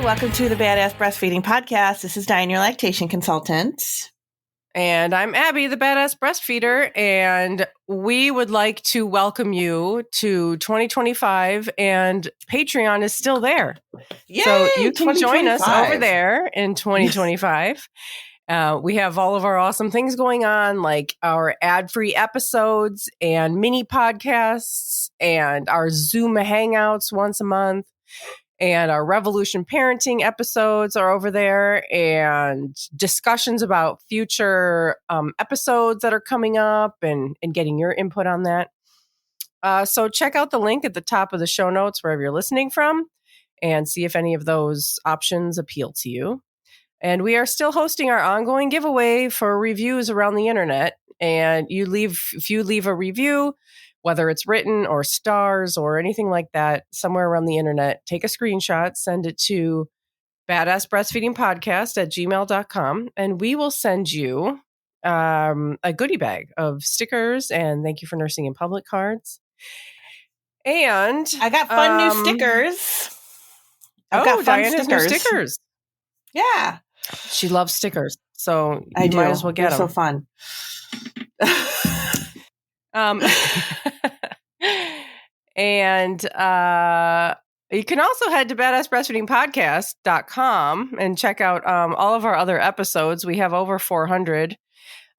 welcome to the Badass Breastfeeding Podcast. This is Dianne, your lactation consultant. And I'm Abby, the Badass Breastfeeder, and we would like to welcome you to 2025, and Patreon is still there. Yay, so you can join us over there in 2025. We have all of our awesome things going on, like our ad-free episodes and mini podcasts and our Zoom Hangouts once a month. And our Revolution Parenting episodes are over there, and discussions about future episodes that are coming up and getting your input on that. So check out the link at the top of the show notes wherever you're listening from and see if any of those options appeal to you. And we are still hosting our ongoing giveaway for reviews around the internet. And if you leave a review, whether it's written or stars or anything like that, somewhere around the internet, take a screenshot, send it to badassbreastfeedingpodcast@gmail.com, and we will send you a goodie bag of stickers and thank you for nursing in public cards. And I got fun new stickers. Dianne has new stickers. Yeah. She loves stickers, so I might as well get them. So fun. And you can also head to badassbreastfeedingpodcast.com and check out all of our other episodes. We have over 400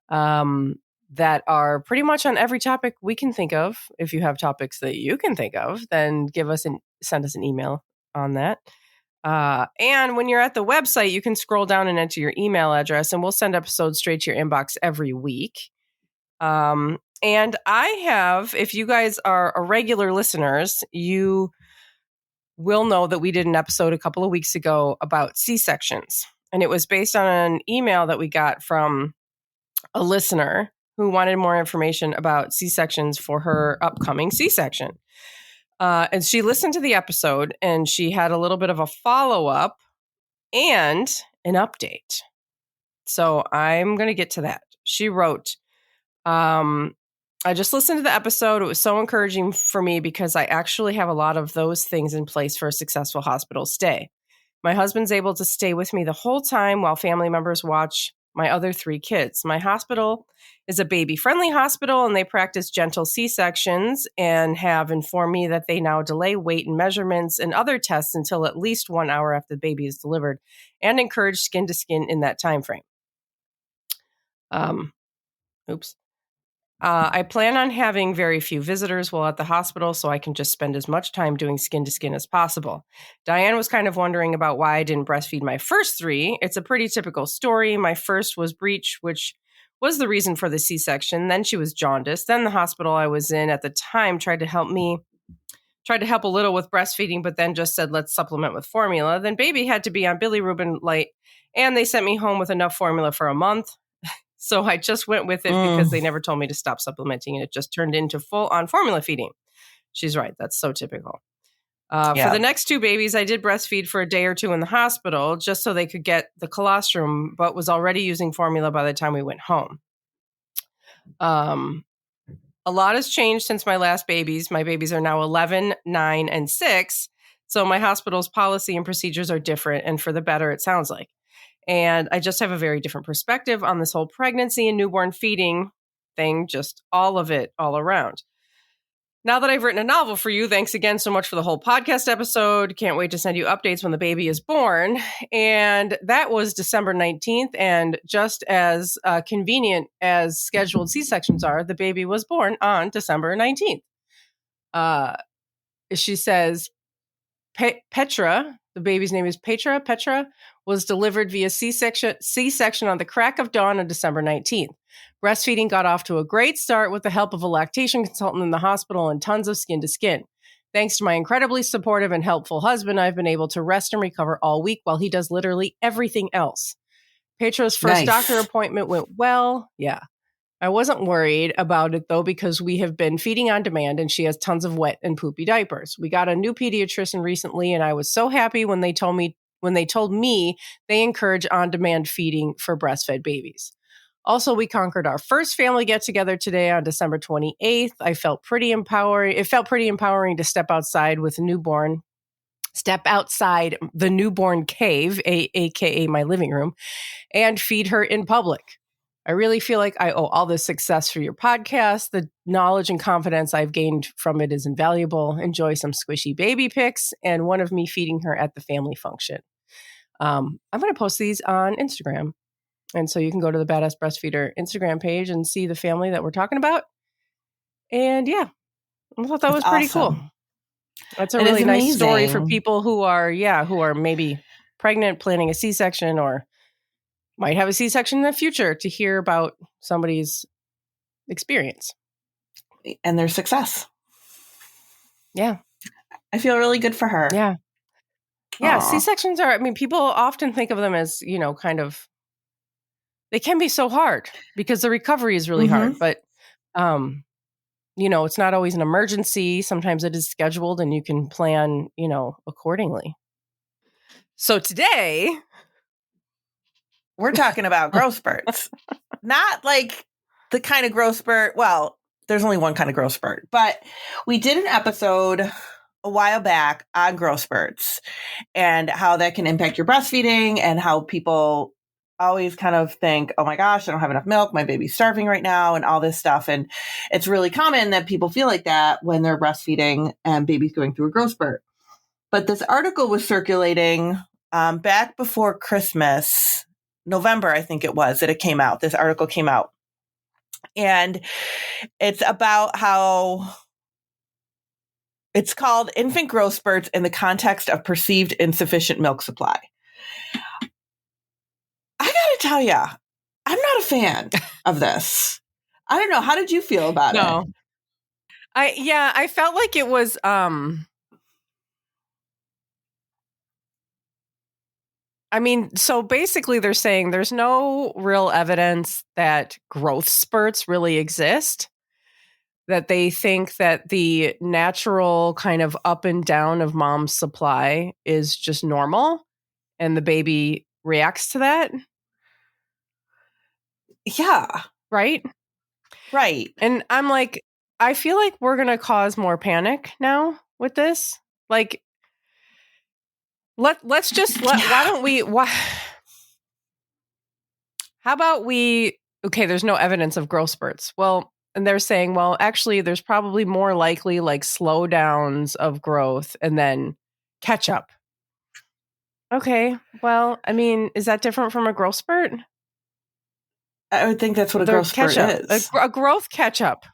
that are pretty much on every topic we can think of. If you have topics that you can think of, then send us an email on that. And when you're at the website, you can scroll down and enter your email address, and we'll send episodes straight to your inbox every week. And I have, if you guys are regular listeners, you will know that we did an episode a couple of weeks ago about C-sections. And it was based on an email that we got from a listener who wanted more information about C-sections for her upcoming C-section. And she listened to the episode and she had a little bit of a follow-up and an update. So I'm going to get to that. She wrote, I just listened to the episode. It was so encouraging for me because I actually have a lot of those things in place for a successful hospital stay. My husband's able to stay with me the whole time while family members watch my other 3 kids. My hospital is a baby-friendly hospital, and they practice gentle C-sections and have informed me that they now delay weight and measurements and other tests until at least 1 hour after the baby is delivered and encourage skin-to-skin in that time frame. I plan on having very few visitors while at the hospital so I can just spend as much time doing skin-to-skin as possible. Dianne was kind of wondering about why I didn't breastfeed my first 3. It's a pretty typical story. My first was breech, which was the reason for the C-section. Then she was jaundiced. Then the hospital I was in at the time tried to help a little with breastfeeding, but then just said, let's supplement with formula. Then baby had to be on bilirubin light, and they sent me home with enough formula for a month. So I just went with it because they never told me to stop supplementing, and it just turned into full-on formula feeding. She's right. That's so typical. For the next 2 babies, I did breastfeed for a day or 2 in the hospital just so they could get the colostrum, but was already using formula by the time we went home. A lot has changed since my last babies. My babies are now 11, 9, and 6. So my hospital's policy and procedures are different, and for the better, it sounds like. And I just have a very different perspective on this whole pregnancy and newborn feeding thing, just all of it all around. Now that I've written a novel for you, thanks again so much for the whole podcast episode. Can't wait to send you updates when the baby is born. And that was December 19th. And just as convenient as scheduled C-sections are, the baby was born on December 19th. She says, Petra, the baby's name is Petra, was delivered via C-section on the crack of dawn on December 19th. Breastfeeding got off to a great start with the help of a lactation consultant in the hospital and tons of skin-to-skin. Thanks to my incredibly supportive and helpful husband, I've been able to rest and recover all week while he does literally everything else. Petra's first doctor appointment went well. Yeah. I wasn't worried about it, though, because we have been feeding on demand and she has tons of wet and poopy diapers. We got a new pediatrician recently, and I was so happy when they told me they encourage on-demand feeding for breastfed babies. Also, we conquered our first family get-together today on December 28th. It felt pretty empowering to step outside with a newborn, step outside the newborn cave, aka my living room, and feed her in public. I really feel like I owe all this success for your podcast. The knowledge and confidence I've gained from it is invaluable. Enjoy some squishy baby pics and one of me feeding her at the family function. I'm going to post these on Instagram. And so you can go to the Badass Breastfeeder Instagram page and see the family that we're talking about. And yeah, I thought that was pretty cool. That's a really nice story for people who are maybe pregnant, planning a C-section, or might have a C-section in the future, to hear about somebody's experience. And their success. Yeah. I feel really good for her. Yeah. Yeah. Aww. C-sections are, people often think of them as, kind of, they can be so hard because the recovery is really hard. But, it's not always an emergency. Sometimes it is scheduled and you can plan, accordingly. So today, we're talking about growth spurts. Not like the kind of growth spurt. Well, there's only one kind of growth spurt, but we did an episode a while back on growth spurts and how that can impact your breastfeeding, and how people always kind of think, oh my gosh, I don't have enough milk, my baby's starving right now, and all this stuff. And it's really common that people feel like that when they're breastfeeding and baby's going through a growth spurt. But this article was circulating back before Christmas, November, I think it was, that it came out. This article came out. And it's about how it's called Infant Growth Spurts in the Context of Perceived Insufficient Milk Supply. I got to tell you, I'm not a fan of this. I don't know. How did you feel about it? I felt like it was, so basically they're saying there's no real evidence that growth spurts really exist, that they think that the natural kind of up and down of mom's supply is just normal and the baby reacts to that. Yeah. Right. And I'm like, I feel like we're going to cause more panic now with this. Like, let's just why don't we, how about there's no evidence of growth spurts. Well, and they're saying, well, actually there's probably more likely like slowdowns of growth and then catch up. Okay. Well, is that different from a growth spurt? I would think that's what a growth spurt is. A growth catch up.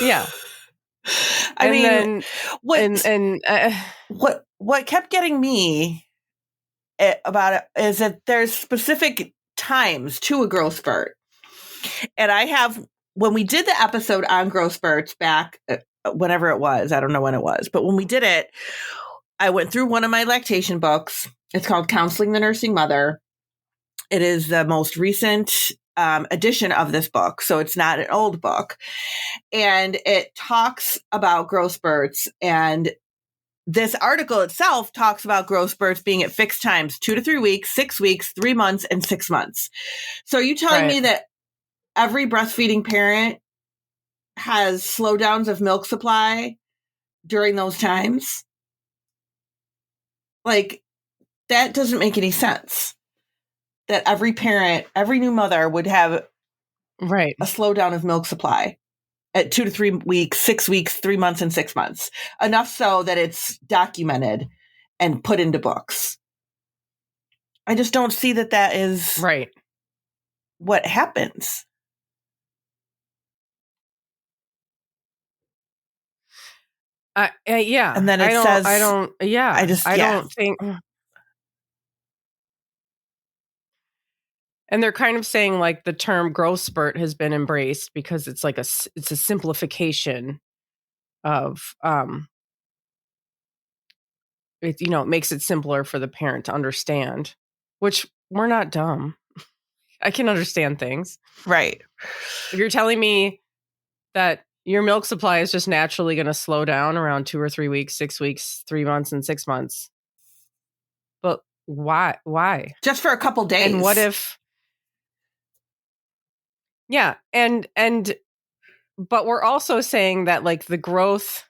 Yeah. What kept getting me about it is that there's specific times to a growth spurt. And when we did the episode on growth spurts back, whenever it was, I don't know when it was, but when we did it, I went through one of my lactation books. It's called Counseling the Nursing Mother. It is the most recent edition of this book, so it's not an old book. And it talks about growth spurts. And this article itself talks about growth spurts being at fixed times, 2 to 3 weeks, 6 weeks, 3 months, and 6 months. So are you telling me that every breastfeeding parent has slowdowns of milk supply during those times? Like, that doesn't make any sense. That every parent, every new mother would have a slowdown of milk supply at 2 to 3 weeks, 6 weeks, 3 months, and 6 months. Enough so that it's documented and put into books. I just don't see that is what happens. Yeah. And then I don't think. And they're kind of saying like the term growth spurt has been embraced because it's like it's a simplification of, it makes it simpler for the parent to understand, which we're not dumb. I can understand things. Right. If you're telling me that your milk supply is just naturally going to slow down around 2 or 3 weeks, 6 weeks, 3 months, and 6 months. But why? Just for a couple days. And what if, yeah. But we're also saying that like the growth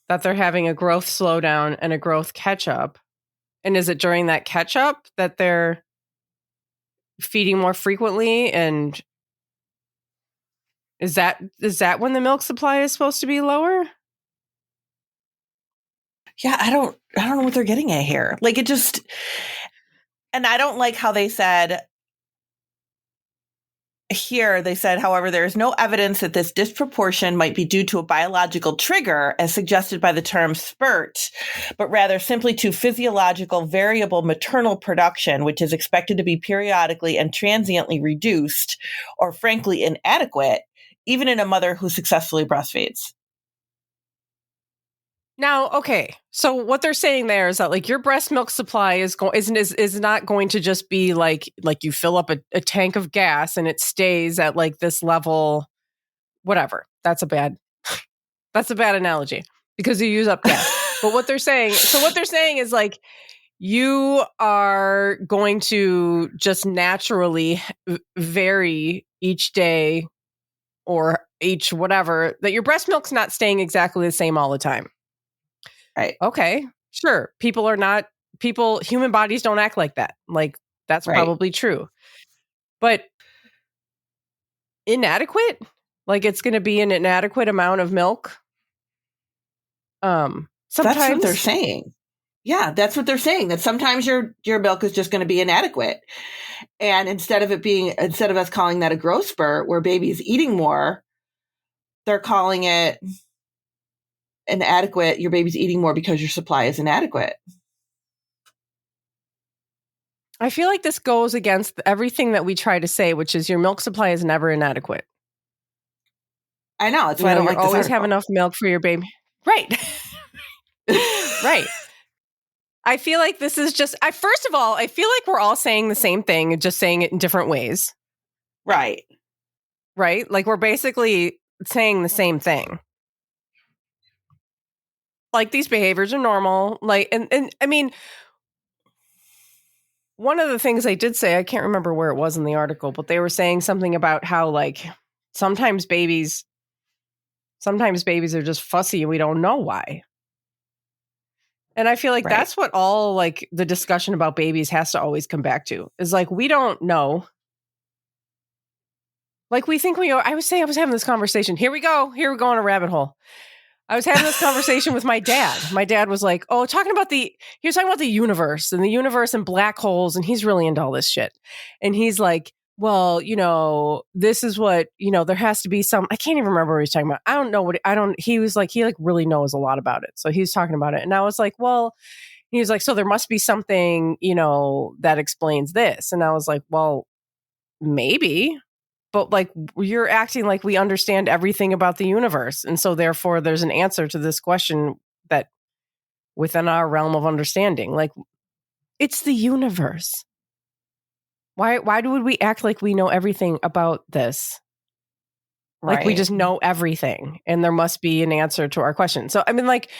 that they're having a growth slowdown and a growth catch up. And is it during that catch up that they're feeding more frequently? And is that when the milk supply is supposed to be lower? Yeah, I don't know what they're getting at here. Like, it just, and I don't like how they said here, they said, however, there is no evidence that this disproportion might be due to a biological trigger as suggested by the term spurt, but rather simply to physiological variable maternal production, which is expected to be periodically and transiently reduced or frankly inadequate, even in a mother who successfully breastfeeds. Now, okay, so what they're saying there is that like your breast milk supply is not going to just be like you fill up a tank of gas and it stays at like this level, whatever. That's a bad analogy because you use up gas. But what they're saying is like you are going to just naturally vary each day or each whatever, that your breast milk's not staying exactly the same all the time. Right. Okay, sure. Human bodies don't act like that. Like, that's Right. probably true. But inadequate? Like, it's going to be an inadequate amount of milk? Sometimes. That's what they're saying. Yeah, that's what they're saying. That sometimes your milk is just going to be inadequate. And instead of us calling that a growth spurt where baby's eating more, they're calling it inadequate. Your baby's eating more because your supply is inadequate. I feel like this goes against everything that we try to say, which is your milk supply is never inadequate. I know. That's why I don't like this always article. have enough milk for your baby. Right. Right. I feel like this is just, first of all, I feel like we're all saying the same thing and just saying it in different ways. Right. Right? Like we're basically saying the same thing. Like these behaviors are normal. Like, and I mean, one of the things they did say, I can't remember where it was in the article, but they were saying something about how like sometimes babies are just fussy and we don't know why. And I feel like that's what all like the discussion about babies has to always come back to is like, we don't know. Like we think I was having this conversation. Here we go on a rabbit hole. I was having this conversation with my dad. My dad was like, he was talking about the universe and black holes. And he's really into all this shit. And he's like, well, this is what, there has to be some, I can't even remember what he was talking about. He was like, he like really knows a lot about it. So he was talking about it. And I was like, well, he was like, so there must be something, that explains this. And I was like, well, maybe. But like you're acting like we understand everything about the universe. And so therefore there's an answer to this question that within our realm of understanding, like it's the universe. Why would we act like we know everything about this? Like we just know everything and there must be an answer to our question. So, I mean, like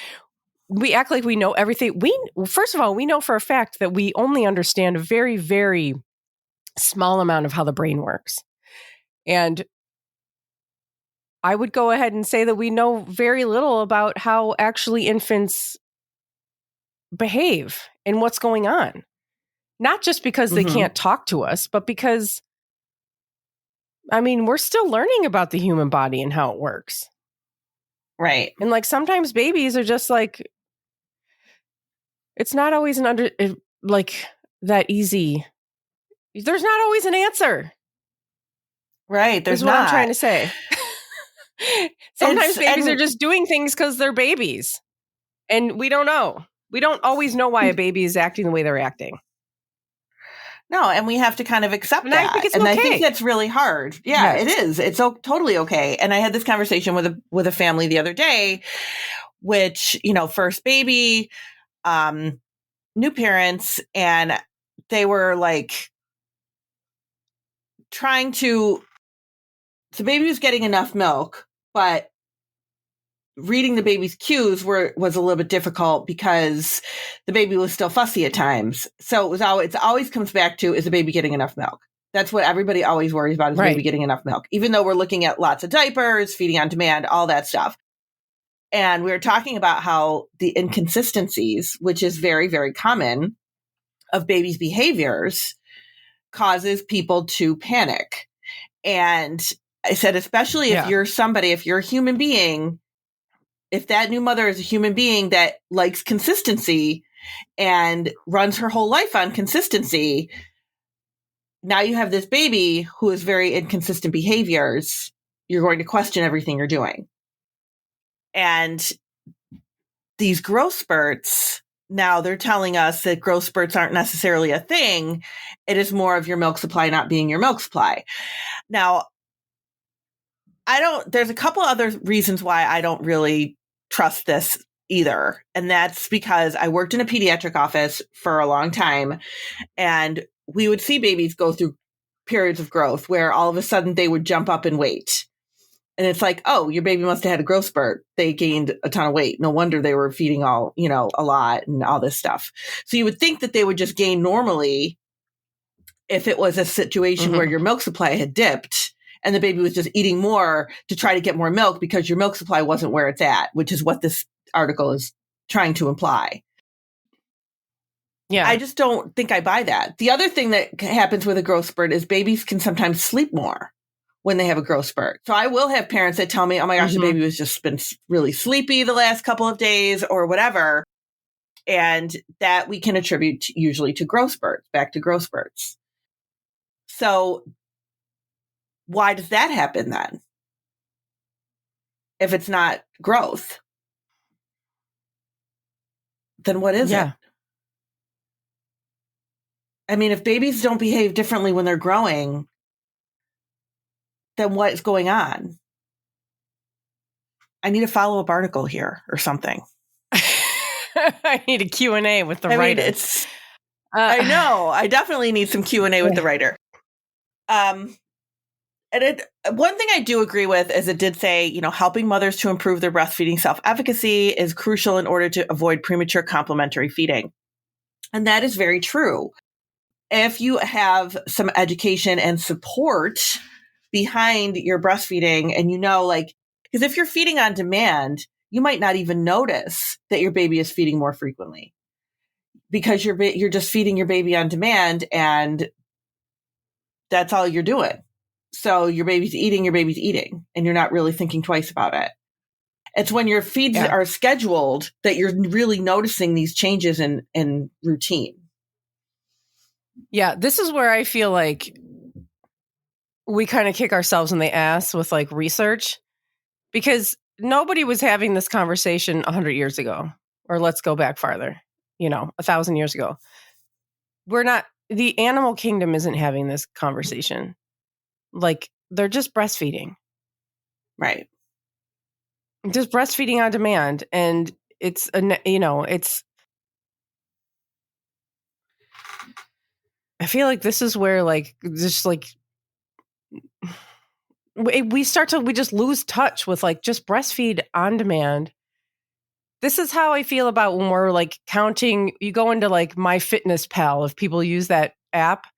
we act like we know everything. First of all, we know for a fact that we only understand a very, very small amount of how the brain works. And I would go ahead and say that we know very little about how actually infants behave and what's going on. Not just because they can't talk to us, but because, I mean, we're still learning about the human body and how it works. Right. And like sometimes babies are just like, it's not always that easy. There's not always an answer. Right. There's what I'm trying to say. Sometimes babies are just doing things because they're babies. And we don't know. We don't always know why a baby is acting the way they're acting. No, and we have to kind of accept that. I think that's really hard. Yeah, yes. It is. It's totally okay. And I had this conversation with a family the other day, which, first baby, new parents, and they were like the baby was getting enough milk, but reading the baby's cues was a little bit difficult because the baby was still fussy at times. So it always comes back to, is the baby getting enough milk? That's what everybody always worries about, is the baby getting enough milk, even though we're looking at lots of diapers, feeding on demand, all that stuff. And we were talking about how the inconsistencies, which is very, very common, of babies' behaviors causes people to panic. And I said, especially if you're a human being, if that new mother is a human being that likes consistency and runs her whole life on consistency, now you have this baby who has very inconsistent behaviors. You're going to question everything you're doing. And these growth spurts, now they're telling us that growth spurts aren't necessarily a thing. It is more of your milk supply not being your milk supply. Now, there's a couple other reasons why I don't really trust this either. And that's because I worked in a pediatric office for a long time, and we would see babies go through periods of growth where all of a sudden they would jump up in weight. And it's like, oh, your baby must have had a growth spurt. They gained a ton of weight. No wonder they were feeding a lot and all this stuff. So you would think that they would just gain normally if it was a situation where your milk supply had dipped and the baby was just eating more to try to get more milk because your milk supply wasn't where it's at, which is what this article is trying to imply. Yeah. I just don't think I buy that. The other thing that happens with a growth spurt is babies can sometimes sleep more when they have a growth spurt. So I will have parents that tell me, oh my gosh, the baby was just been really sleepy the last couple of days or whatever. And that we can attribute usually to growth spurts, back to growth spurts. So why does that happen then? If it's not growth, then what is it? I mean, if babies don't behave differently when they're growing, then what is going on? I need a follow-up article here or something. I need a Q&A with the writer. I know. I definitely need some Q&A with the writer. One thing I do agree with is it did say, helping mothers to improve their breastfeeding self-efficacy is crucial in order to avoid premature complementary feeding. And that is very true. If you have some education and support behind your breastfeeding and because if you're feeding on demand, you might not even notice that your baby is feeding more frequently because you're just feeding your baby on demand and that's all you're doing. So your baby's eating and you're not really thinking twice about it. It's when your feeds are scheduled that you're really noticing these changes in routine. Yeah, this is where I feel like we kind of kick ourselves in the ass with research, because nobody was having this conversation 100 years ago, or let's go back farther, 1,000 years ago. The animal kingdom isn't having this conversation. They're just breastfeeding. Right. Just breastfeeding on demand. And it's I feel like this is where we just lose touch with just breastfeed on demand. This is how I feel about when we're counting. You go into MyFitnessPal, if people use that app.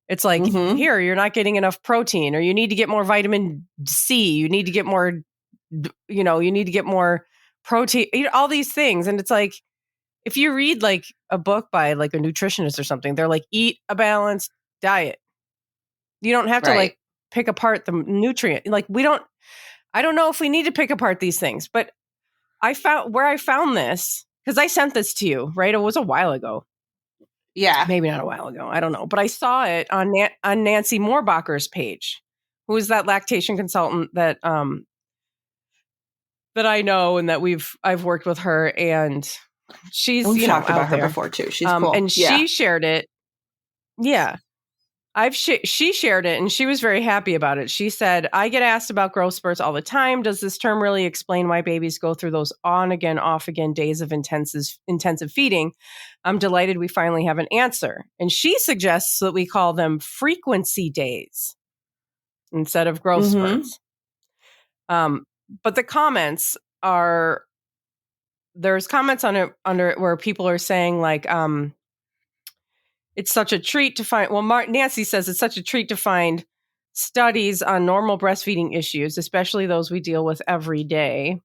It's here, you're not getting enough protein, or you need to get more vitamin C. You need to get more, you need to get more protein, all these things. And it's if you read a book by a nutritionist or something, they're eat a balanced diet. You don't have to pick apart the nutrient. I don't know if we need to pick apart these things, but I found this, because I sent this to you, right? It was a while ago. Yeah. Maybe not a while ago. I don't know. But I saw it on Nancy Moorbacher's page, who is that lactation consultant that I know and that I've worked with her, and she's talked about her there before too. She's cool. And she shared it. Yeah. She shared it and she was very happy about it. She said, I get asked about growth spurts all the time. Does this term really explain why babies go through those on again, off again days of intensive feeding? I'm delighted we finally have an answer. And she suggests that we call them frequency days instead of growth spurts. But the comments there's comments on it under where people are saying it's such a treat to find. Well, Nancy says it's such a treat to find studies on normal breastfeeding issues, especially those we deal with every day.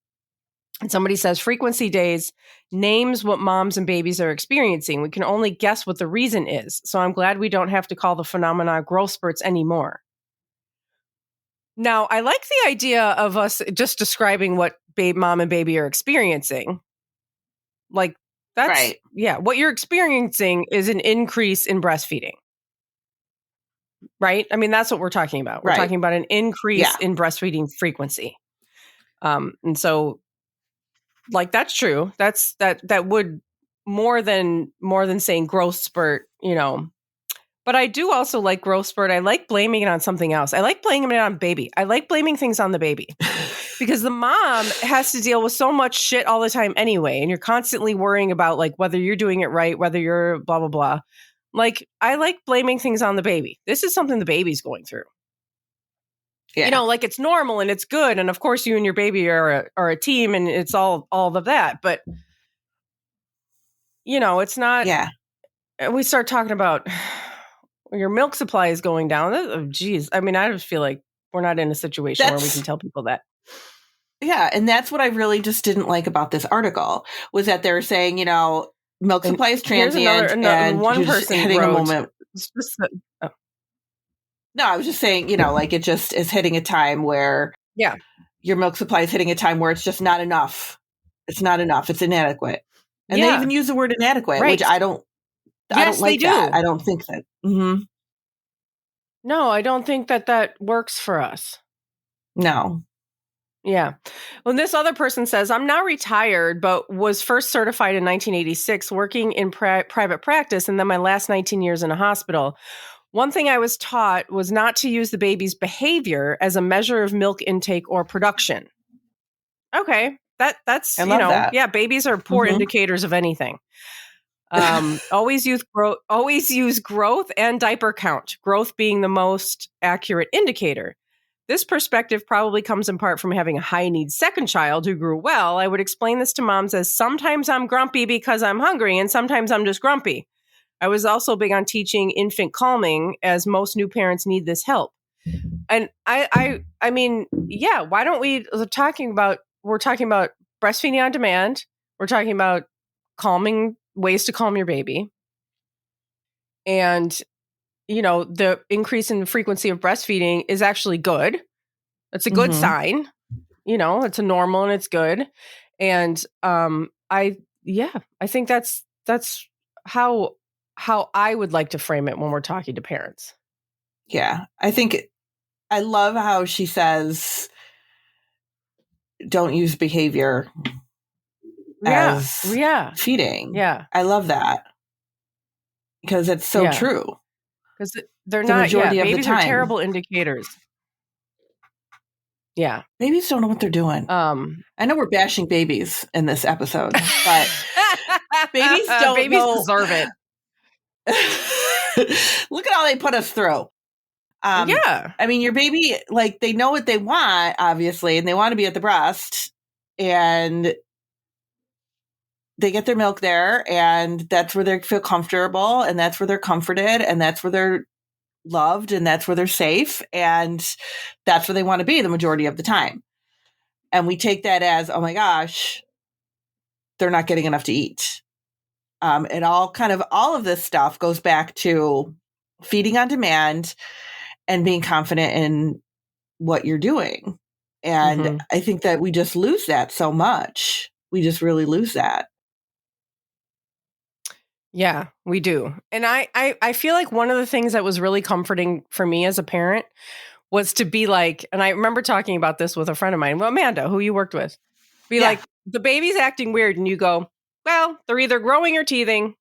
And somebody says frequency days names what moms and babies are experiencing. We can only guess what the reason is. So I'm glad we don't have to call the phenomena growth spurts anymore. Now, I like the idea of us just describing what mom and baby are experiencing. Like, that's Right. Yeah, what you're experiencing is an increase in breastfeeding. Right? I mean, that's what we're talking about. We're Right. talking about an increase in breastfeeding frequency. And so, like, that's true. That would more than saying growth spurt, you know. But I do also like growth spurt. I like blaming it on something else. I like blaming it on baby. I like blaming things on the baby because the mom has to deal with so much shit all the time anyway. And you're constantly worrying about like whether you're doing it right, whether you're blah, blah, blah. Like, I like blaming things on the baby. This is something the baby's going through. Yeah. You know, like it's normal and it's good. And of course you and your baby are a team and it's all of that. But, you know, it's not. Yeah. We start talking about your milk supply is going down. Oh, geez. I mean, I just feel like we're not in a situation where we can tell people that. Yeah. And that's what I really just didn't like about this article was that they were saying, you know, milk supply is transient. And one person hitting a moment. No, I was just saying, you know, like it just is hitting a time where your milk supply is hitting a time where it's just not enough. It's not enough. It's inadequate. And they even use the word inadequate, which I don't like that. I don't think that. Mm-hmm. No, I don't think that works for us. No. Yeah. Well, this other person says, I'm now retired, but was first certified in 1986, working in private practice, and then my last 19 years in a hospital. One thing I was taught was not to use the baby's behavior as a measure of milk intake or production. Okay. That's, you know, that. Babies are poor indicators of anything. Always use growth and diaper count, growth being the most accurate indicator. This perspective probably comes in part from having a high-need second child who grew well. I would explain this to moms as sometimes I'm grumpy because I'm hungry and sometimes I'm just grumpy. I was also big on teaching infant calming as most new parents need this help. And I mean, yeah, why don't we're talking about breastfeeding on demand. We're talking about ways to calm your baby. And, you know, the increase in the frequency of breastfeeding is actually good. It's a good sign. You know, it's a normal and it's good. And I think that's how I would like to frame it when we're talking to parents. Yeah. I love how she says, don't use behavior as feeding. Yeah. I love that. Because it's so true. Because they're not, majority of the babies time. are terrible indicators. Yeah. Babies don't know what they're doing. I know we're bashing babies in this episode, but babies deserve it. Look at all they put us through. I mean, your baby, like, they know what they want, obviously, and they want to be at the breast, and they get their milk there, and that's where they feel comfortable, and that's where they're comforted, and that's where they're loved, and that's where they're safe, and that's where they want to be the majority of the time. And we take that as, oh my gosh, they're not getting enough to eat. And all of this stuff goes back to feeding on demand and being confident in what you're doing. And I think that we just lose that so much. We just really lose that. Yeah, we do. And I feel like one of the things that was really comforting for me as a parent was to be like, and I remember talking about this with a friend of mine, Amanda, who you worked with, like, the baby's acting weird. And you go, well, they're either growing or teething.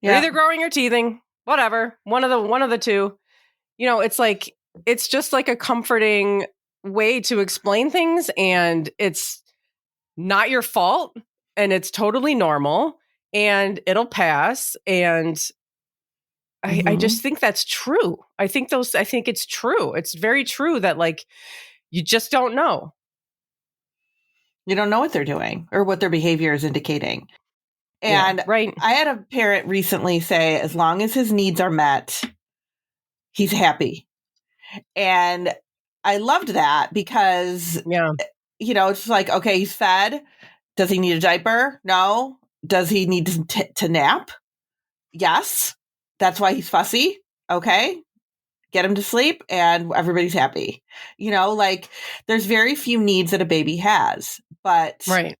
They're either growing or teething, whatever. One of the two. You know, it's like, it's just like a comforting way to explain things, and it's not your fault, and it's totally normal, and it'll pass. And I just think that's true. I think it's true. It's very true that, like, you just don't know. You don't know what they're doing or what their behavior is indicating. And I had a parent recently say, as long as his needs are met, he's happy. And I loved that because It's like, okay, he's fed. Does he need a diaper? No. Does he need to nap? Yes. That's why he's fussy. Okay. Get him to sleep and everybody's happy. Like there's very few needs that a baby has, but right.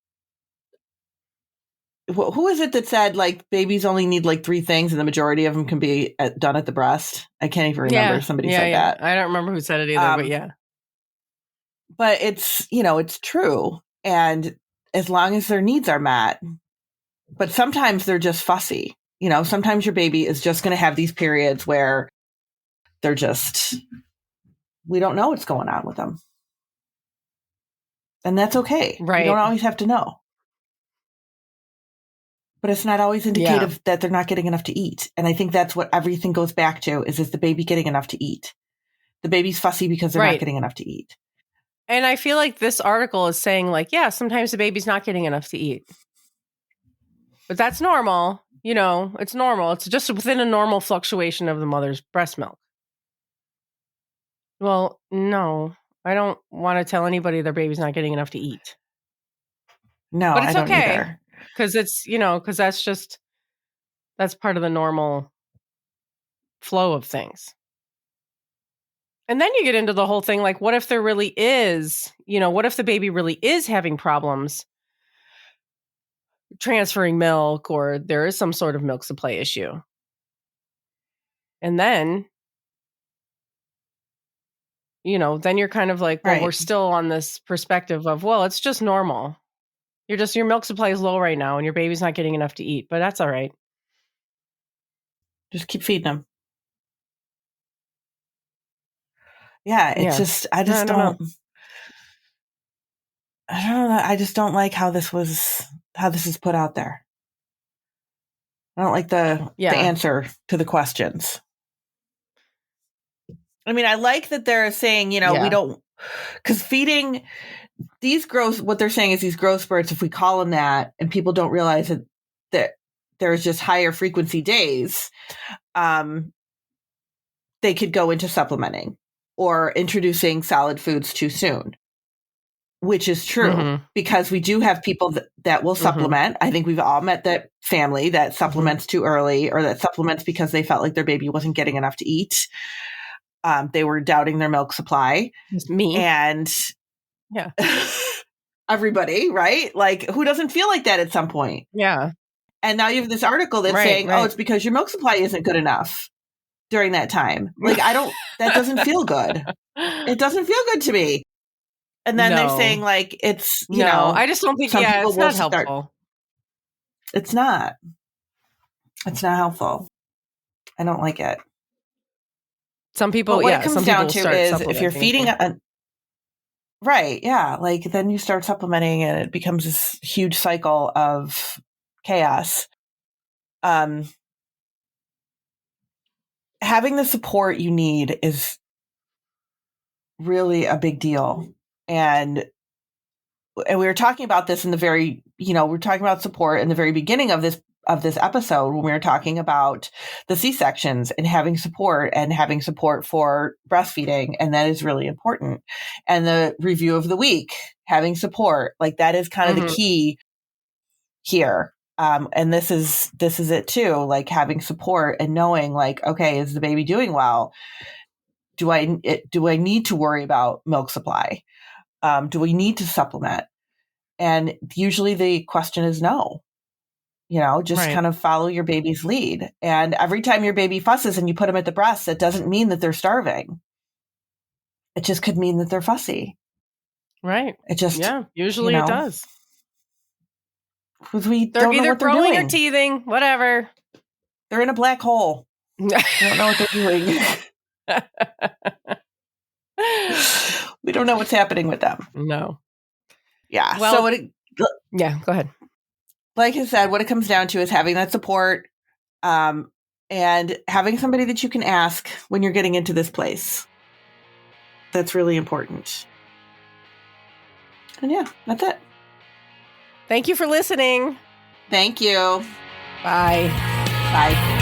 Who is it that said like babies only need like 3 things and the majority of them can be done at the breast? I can't even remember. Somebody said that. I don't remember who said it either, but yeah. But it's, it's true. And as long as their needs are met, but sometimes they're just fussy. Sometimes your baby is just going to have these periods where they're just, we don't know what's going on with them. And that's okay. Right. You don't always have to know. But it's not always indicative that they're not getting enough to eat. And I think that's what everything goes back to is the baby getting enough to eat? The baby's fussy because they're not getting enough to eat. And I feel like this article is saying like, yeah, sometimes the baby's not getting enough to eat. But that's normal. It's normal. It's just within a normal fluctuation of the mother's breast milk. Well, no, I don't want to tell anybody their baby's not getting enough to eat. No, but it's I don't okay. either. Because it's, because that's part of the normal flow of things. And then you get into the whole thing, like, what if there really is, what if the baby really is having problems transferring milk or there is some sort of milk supply issue? And then, then you're kind of like, well, we're still on this perspective of, well, it's just normal. Your milk supply is low right now and your baby's not getting enough to eat, but that's all right. Just keep feeding them. Yeah, it's just, I just don't know. I just don't like how this is put out there. I don't like the answer to the questions. I mean, I like that they're saying, we don't, because feeding what they're saying is these growth spurts, if we call them that, and people don't realize that there's just higher frequency days, they could go into supplementing or introducing solid foods too soon, which is true because we do have people that will supplement. I think we've all met that family that supplements too early or that supplements because they felt like their baby wasn't getting enough to eat. They were doubting their milk supply. It's me. And everybody, right? Like who doesn't feel like that at some point? Yeah. And now you have this article that's saying, oh, it's because your milk supply isn't good enough during that time. Like that doesn't feel good. It doesn't feel good to me. And then they're saying like, it's, I just don't think, it's not helpful. It's not helpful. I don't like it. Some people, what it comes down to is if you're feeding right. Yeah. Like then you start supplementing and it becomes this huge cycle of chaos. Having the support you need is really a big deal. And we were talking about this in the very, we're talking about support in the very beginning of this episode when we were talking about the C-sections and having support for breastfeeding. And that is really important. And the review of the week, having support, like that is kind of the key here. And this is it too, like having support and knowing like, okay, is the baby doing well? Do I need to worry about milk supply? Do we need to supplement? And usually the question is no. Kind of follow your baby's lead. And every time your baby fusses and you put them at the breast, that doesn't mean that they're starving. It just could mean that they're fussy. Right. It just, usually it does. Because they're either know what they're growing doing. or teething, whatever. They're in a black hole. They don't know what they're doing. We don't know what's happening with them. No. Yeah. Well, go ahead. Like I said, what it comes down to is having that support and having somebody that you can ask when you're getting into this place. That's really important. And that's it. Thank you for listening. Thank you. Bye. Bye.